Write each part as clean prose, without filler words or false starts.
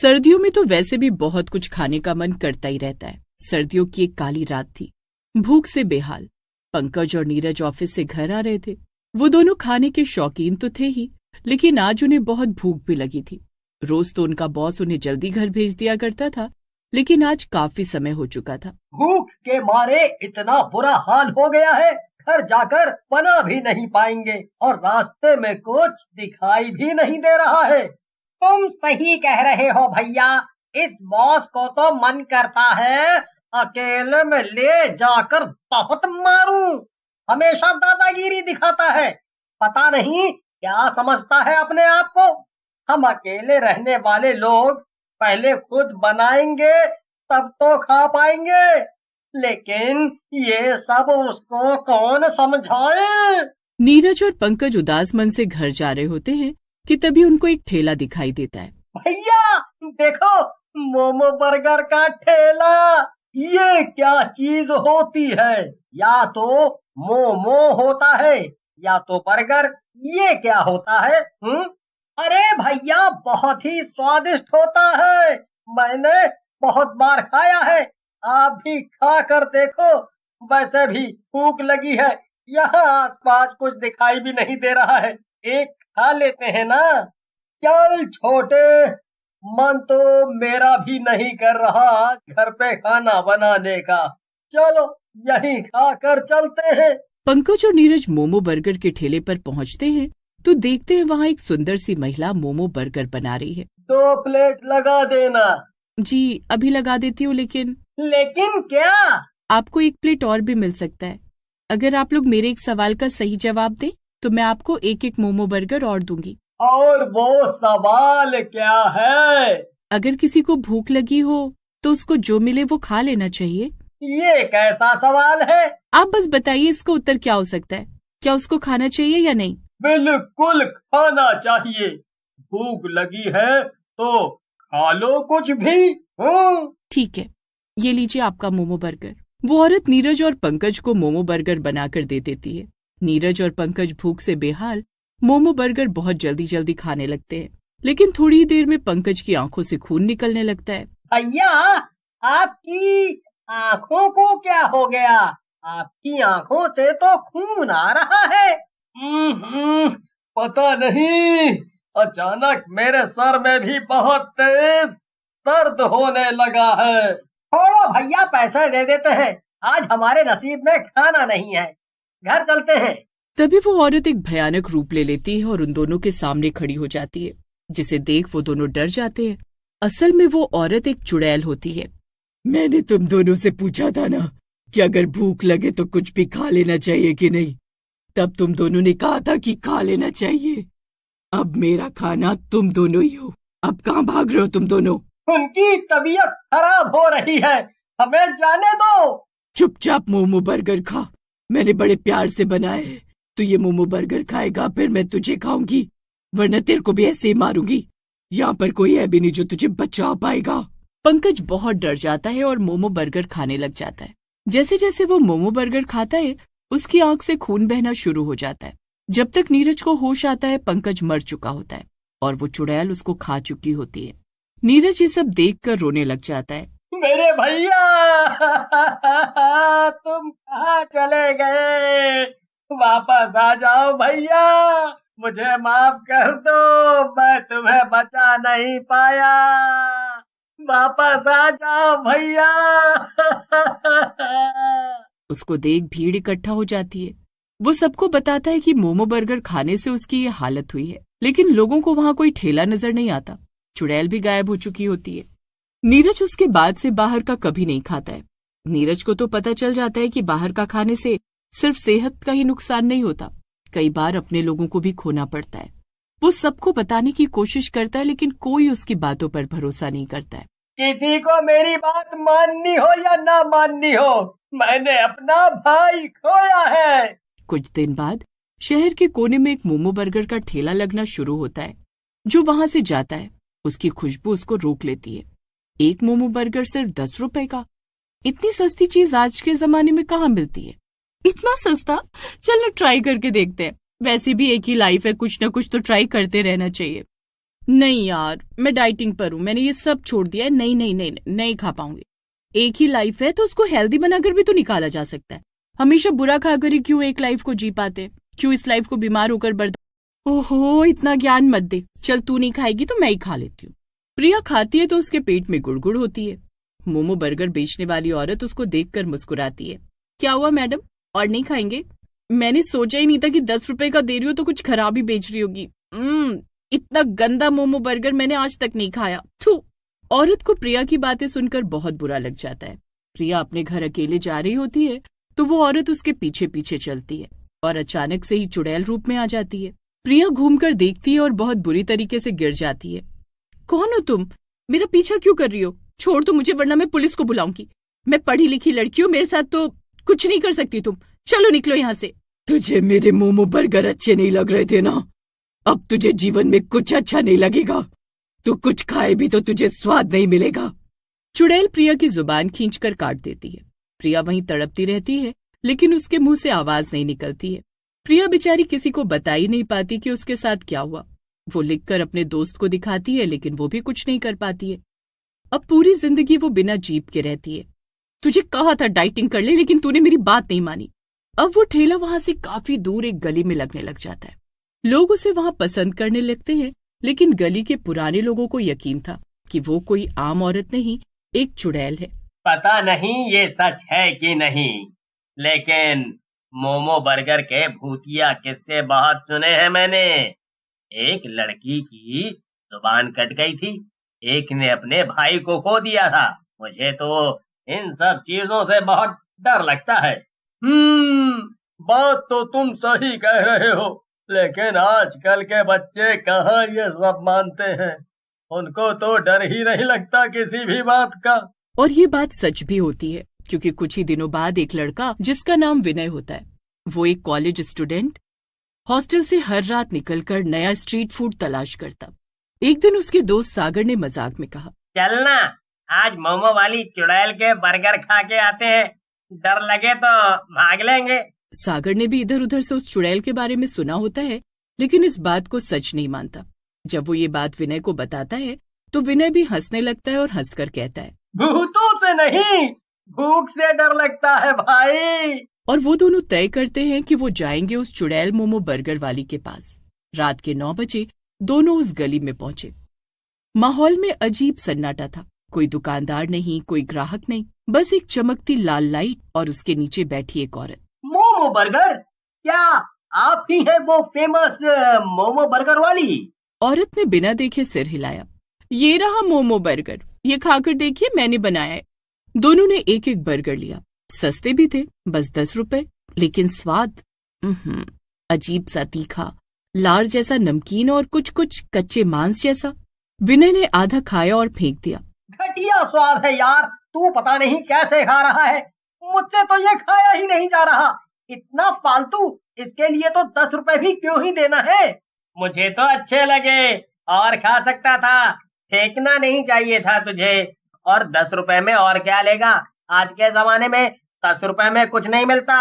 सर्दियों में तो वैसे भी बहुत कुछ खाने का मन करता ही रहता है। सर्दियों की एक काली रात थी। भूख से बेहाल पंकज और नीरज ऑफिस से घर आ रहे थे। वो दोनों खाने के शौकीन तो थे ही, लेकिन आज उन्हें बहुत भूख भी लगी थी। रोज तो उनका बॉस उन्हें जल्दी घर भेज दिया करता था, लेकिन आज काफी समय हो चुका था। भूख के मारे इतना बुरा हाल हो गया है, घर जाकर बना भी नहीं पाएंगे और रास्ते में कुछ दिखाई भी नहीं दे रहा है। तुम सही कह रहे हो भैया, इस बॉस को तो मन करता है अकेले में ले जाकर बहुत मारूं। हमेशा दादागिरी दिखाता है, पता नहीं क्या समझता है अपने आप को। हम अकेले रहने वाले लोग पहले खुद बनाएंगे तब तो खा पाएंगे, लेकिन ये सब उसको कौन समझाए। नीरज और पंकज उदास मन से घर जा रहे होते हैं कि तभी उनको एक ठेला दिखाई देता है। भैया देखो, मोमो बर्गर का ठेला। ये क्या चीज होती है? या तो मोमो होता है या तो बर्गर। ये क्या होता है? अरे भैया, बहुत ही स्वादिष्ट होता है, मैंने बहुत बार खाया है। आप भी खा कर देखो। वैसे भी भूख लगी है, यहाँ आसपास कुछ दिखाई भी नहीं दे रहा है, एक खा लेते हैं ना। चल छोटे, मन तो मेरा भी नहीं कर रहा घर पे खाना बनाने का। चलो यहीं खा कर चलते हैं। पंकज और नीरज मोमो बर्गर के ठेले पर पहुंचते हैं तो देखते हैं वहाँ एक सुंदर सी महिला मोमो बर्गर बना रही है। 2 प्लेट लगा देना। जी अभी लगा देती हूँ, लेकिन क्या? आपको 1 प्लेट और भी मिल सकता है। अगर आप लोग मेरे एक सवाल का सही जवाब दें तो मैं आपको 1-1 मोमो बर्गर और दूंगी। और वो सवाल क्या है? अगर किसी को भूख लगी हो तो उसको जो मिले वो खा लेना चाहिए। ये कैसा सवाल है? आप बस बताइए इसका उत्तर क्या हो सकता है। क्या उसको खाना चाहिए या नहीं? बिल्कुल खाना चाहिए। भूख लगी है तो खा लो कुछ भी। ठीक है, ये लीजिए आपका मोमो बर्गर। वो औरत नीरज और पंकज को मोमो बर्गर बनाकर दे देती है। नीरज और पंकज भूख से बेहाल मोमो बर्गर बहुत जल्दी जल्दी खाने लगते हैं, लेकिन थोड़ी ही देर में पंकज की आंखों से खून निकलने लगता है। भैया, आपकी आंखों को क्या हो गया? आपकी आंखों से तो खून आ रहा है। पता नहीं, अचानक मेरे सर में भी बहुत तेज दर्द होने लगा है। छोड़ो भैया, पैसे दे देते हैं, आज हमारे नसीब में खाना नहीं है, घर चलते हैं। तभी वो औरत एक भयानक रूप ले लेती है और उन दोनों के सामने खड़ी हो जाती है, जिसे देख वो दोनों डर जाते हैं। असल में वो औरत एक चुड़ैल होती है। मैंने तुम दोनों से पूछा था ना कि अगर भूख लगे तो कुछ भी खा लेना चाहिए कि नहीं, तब तुम दोनों ने कहा था कि खा लेना चाहिए। अब मेरा खाना तुम दोनों ही हो, अब कहाँ भाग रहे हो तुम दोनों? उनकी तबीयत खराब हो रही है, हमें जाने दो। चुपचाप मोमो बर्गर खा, मैंने बड़े प्यार से बनाए हैं। तू ये मोमो बर्गर खाएगा फिर मैं तुझे खाऊंगी, वरना तेरे को भी ऐसे ही मारूंगी। यहाँ पर कोई है भी नहीं जो तुझे बचा पाएगा। पंकज बहुत डर जाता है और मोमो बर्गर खाने लग जाता है। जैसे जैसे वो मोमो बर्गर खाता है उसकी आंख से खून बहना शुरू हो जाता है। जब तक नीरज को होश आता है पंकज मर चुका होता है और वो चुड़ैल उसको खा चुकी होती है। नीरज ये सब देखकर रोने लग जाता है। मेरे भैया, तुम कहाँ चले गए? वापस आ जाओ भैया, मुझे माफ कर दो, मैं तुम्हें बचा नहीं पाया। वापस आ जाओ भैया। उसको देख भीड़ इकट्ठा हो जाती है। वो सबको बताता है कि मोमो बर्गर खाने से उसकी ये हालत हुई है, लेकिन लोगों को वहाँ कोई ठेला नजर नहीं आता। चुड़ैल भी गायब हो चुकी होती है। नीरज उसके बाद से बाहर का कभी नहीं खाता है। नीरज को तो पता चल जाता है कि बाहर का खाने से सिर्फ सेहत का ही नुकसान नहीं होता, कई बार अपने लोगों को भी खोना पड़ता है। वो सबको बताने की कोशिश करता है, लेकिन कोई उसकी बातों पर भरोसा नहीं करता है। किसी को मेरी बात माननी हो या ना माननी हो, मैंने अपना भाई खोया है। कुछ दिन बाद शहर के कोने में एक मोमो बर्गर का ठेला लगना शुरू होता है। जो वहां से जाता है उसकी खुशबू उसको रोक लेती है। एक मोमो बर्गर सिर्फ 10 रुपए का। इतनी सस्ती चीज आज के जमाने में कहाँ मिलती है? इतना सस्ता, चलो ट्राई करके देखते हैं। वैसे भी एक ही लाइफ है, कुछ न कुछ तो ट्राई करते रहना चाहिए। नहीं यार, मैं डाइटिंग पर हूँ, मैंने ये सब छोड़ दिया है। नहीं नहीं नहीं नहीं खा पाऊंगी। एक ही लाइफ है तो उसको हेल्दी बनाकर भी तो निकाला जा सकता है। हमेशा बुरा खाकर ही क्यों एक लाइफ को जी पाते? क्यों इस लाइफ को बीमार होकर बर्दाश्त? ओहो, इतना ज्ञान मत दे। चल तू नहीं खाएगी तो मैं ही खा लेती हूँ। प्रिया खाती है तो उसके पेट में गुड़गुड़ होती है। मोमो बर्गर बेचने वाली औरत उसको देखकर मुस्कुराती है। क्या हुआ मैडम, और नहीं खाएंगे? मैंने सोचा ही नहीं था कि 10 रुपए का दे रही हो तो कुछ खराब ही बेच रही होगी। इतना गंदा मोमो बर्गर मैंने आज तक नहीं खाया। थू। औरत को प्रिया की बातें सुनकर बहुत बुरा लग जाता है। प्रिया अपने घर अकेले जा रही होती है तो वो औरत उसके पीछे पीछे चलती है और अचानक से ही चुड़ैल रूप में आ जाती है। प्रिया घूमकर देखती है और बहुत बुरी तरीके से गिर जाती है। कौन हो तुम? मेरा पीछा क्यों कर रही हो? छोड़ दो मुझे वरना मैं पुलिस को बुलाऊंगी। मैं पढ़ी लिखी लड़की हूँ, मेरे साथ तो कुछ नहीं कर सकती तुम। चलो निकलो यहाँ से। तुझे मेरे मोमो बर्गर अच्छे नहीं लग रहे थे ना? अब तुझे जीवन में कुछ अच्छा नहीं लगेगा। तू कुछ खाए भी तो तुझे स्वाद नहीं मिलेगा। चुड़ैल प्रिया की जुबान खींचकर काट देती है। प्रिया वहीं तड़पती रहती है लेकिन उसके मुंह से आवाज नहीं निकलती है। प्रिया बेचारी किसी को बता ही नहीं पाती कि उसके साथ क्या हुआ। वो लिखकर अपने दोस्त को दिखाती है लेकिन वो भी कुछ नहीं कर पाती है। अब पूरी जिंदगी वो बिना जीप के रहती है। तुझे कहा था डाइटिंग कर ले, लेकिन तूने मेरी बात नहीं मानी। अब वो ठेला वहां से काफी दूर एक गली में लगने लग जाता है। लोग उसे वहां पसंद करने लगते हैं, लेकिन गली के पुराने लोगों को यकीन था कि वो कोई आम औरत नहीं, एक चुड़ैल है। पता नहीं ये सच है कि नहीं, लेकिन मोमो बर्गर के भूतिया किस्से बहुत सुने हैं मैंने। एक लड़की की जुबान कट गई थी, एक ने अपने भाई को खो दिया था। मुझे तो इन सब चीजों से बहुत डर लगता है। बात तो तुम सही कह रहे हो, लेकिन आजकल के बच्चे कहाँ ये सब मानते हैं। उनको तो डर ही नहीं लगता किसी भी बात का। और ये बात सच भी होती है, क्योंकि कुछ ही दिनों बाद एक लड़का जिसका नाम विनय होता है, वो एक कॉलेज स्टूडेंट, हॉस्टल से हर रात निकलकर नया स्ट्रीट फूड तलाश करता। एक दिन उसके दोस्त सागर ने मजाक में कहा, चलना आज मोमो वाली चुड़ैल के बर्गर खा के आते हैं, डर लगे तो भाग लेंगे। सागर ने भी इधर उधर से उस चुड़ैल के बारे में सुना होता है, लेकिन इस बात को सच नहीं मानता। जब वो ये बात विनय को बताता है तो विनय भी हंसने लगता है और हंसकर कहता है, भूतों से नहीं, भूख से डर लगता है भाई। और वो दोनों तय करते हैं कि वो जाएंगे उस चुड़ैल मोमो बर्गर वाली के पास। रात के 9 बजे दोनों उस गली में पहुंचे। माहौल में अजीब सन्नाटा था। कोई दुकानदार नहीं, कोई ग्राहक नहीं, बस एक चमकती लाल लाइट और उसके नीचे बैठी एक औरत। मोमो बर्गर? क्या आप ही हैं वो फेमस मोमो बर्गर वाली? औरत ने बिना देखे सिर हिलाया। ये रहा मोमो बर्गर, ये खाकर देखिए, मैंने बनाया है। दोनों ने एक एक बर्गर लिया। सस्ते भी थे, बस 10 रुपए, लेकिन स्वाद अजीब सा तीखा, लार जैसा नमकीन और कुछ कुछ कच्चे मांस जैसा। विनय ने आधा खाया और फेंक दिया। घटिया स्वाद है यार, तू पता नहीं कैसे खा रहा है। मुझसे तो ये खाया ही नहीं जा रहा। इतना फालतू, इसके लिए तो 10 रुपए भी क्यों ही देना है। मुझे तो अच्छे लगे और खा सकता था, फेंकना नहीं चाहिए था तुझे। और 10 रुपए में और क्या लेगा? आज के जमाने में 10 रुपए में कुछ नहीं मिलता।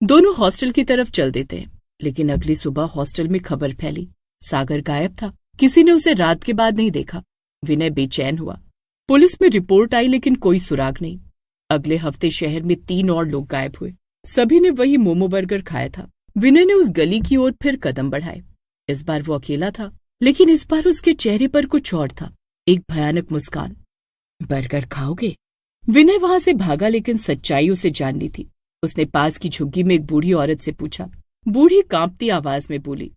दोनों हॉस्टल की तरफ चल देते हैं, लेकिन अगली सुबह हॉस्टल में खबर फैली, सागर गायब था। किसी ने उसे रात के बाद नहीं देखा। विनय बेचैन हुआ। पुलिस में रिपोर्ट आई, लेकिन कोई सुराग नहीं। अगले हफ्ते शहर में 3 और लोग गायब हुए। सभी ने वही मोमो बर्गर खाया था। विनय ने उस गली की ओर फिर कदम बढ़ाए। इस बार वो अकेला था, लेकिन इस बार उसके चेहरे पर कुछ और था, एक भयानक मुस्कान। बर्गर खाओगे? विनय वहां से भागा, लेकिन सच्चाई उसे जाननी थी। उसने पास की झुग्गी में एक बूढ़ी औरत से पूछा। बूढ़ी कांपती आवाज में बोली,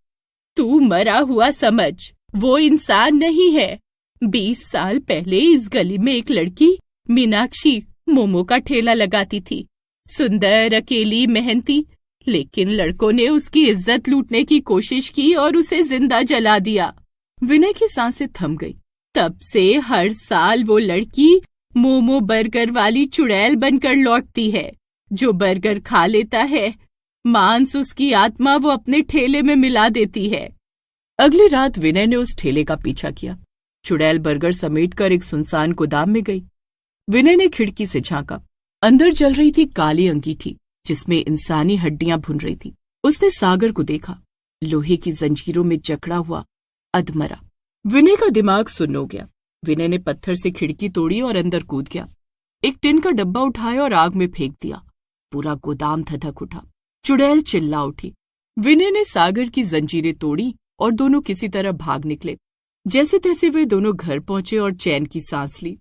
तू मरा हुआ समझ, वो इंसान नहीं है। 20 साल पहले इस गली में एक लड़की मीनाक्षी मोमो का ठेला लगाती थी। सुंदर, अकेली, मेहनती, लेकिन लड़कों ने उसकी इज्जत लूटने की कोशिश की और उसे जिंदा जला दिया। विनय की सांसें थम गई। तब से हर साल वो लड़की मोमो बर्गर वाली चुड़ैल बनकर लौटती है। जो बर्गर खा लेता है, मांस उसकी आत्मा वो अपने ठेले में मिला देती है। अगली रात विनय ने उस ठेले का पीछा किया। चुड़ैल बर्गर समेटकर एक सुनसान गोदाम में गई। विनय ने खिड़की से झांका। अंदर जल रही थी काली अंगीठी, जिसमें इंसानी हड्डियां भुन रही थी। उसने सागर को देखा, लोहे की जंजीरों में जकड़ा हुआ, अधमरा। विनय का दिमाग सुन्न हो गया। विनय ने पत्थर से खिड़की तोड़ी और अंदर कूद गया। एक टिन का डब्बा उठाया और आग में फेंक दिया। पूरा गोदाम धधक उठा। चुड़ैल चिल्ला उठी। विनय ने सागर की जंजीरें तोड़ी और दोनों किसी तरह भाग निकले। जैसे तैसे वे दोनों घर पहुंचे और चैन की सांस ली।